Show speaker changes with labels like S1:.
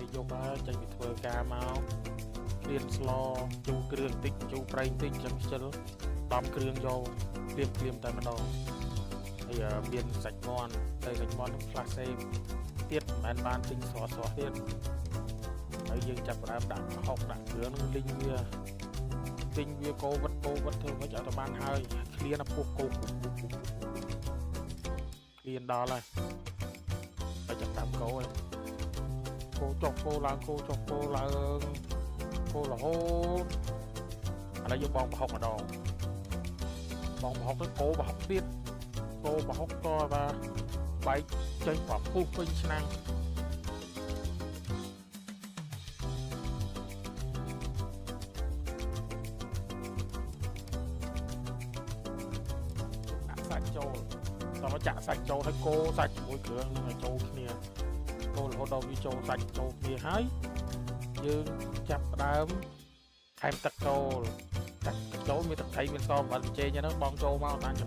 S1: ពេលយកហើយចេញពីធ្វើការមករៀនស្លជូរគ្រឿងតិចជូរប្រេងតិចចឹងខ្ជិលដំគ្រឿងយកព្រាមតែម្ដងហើយមានសាច់មាន់តែសាច់មាន់ផ្លាស់សេទៀតមិនបានទិញស្រស់ទៀតហើយយើងចាប់ផ្ដើមដាក់ប្រហុកដាក់គ្រឿងនឹងលីងវាទិញវាកោវិតធ្វើមិនឲ្យតែបានហើយឃ្លានពុះគោឃ្លានដល់ហើយហើយចាប់តាមកោហើយកោចុះកោឡើងកោចុះកោឡើងកោរហូតឥឡូវយកបងប្រហុកម្ដងបងប្រហុកទៅកោប្រហុកទៀតកោប្រហុកតថាបែកចេញប្រពុះពេញឆ្នាំងសាច់ចូលតោះចាក់សាច់ចូលហើយកូរសាច់ជាមួយគ្រឿងនឹងឲ្យចូលគ្នាកូររហូតដល់វាចូលសាច់ចូលគ្នាហើយយើងចាប់ផ្ដើមថែមទឹកចូលមានទឹកត្រីមានសអំបិលចេញហ្នឹងបងចូលមកបាន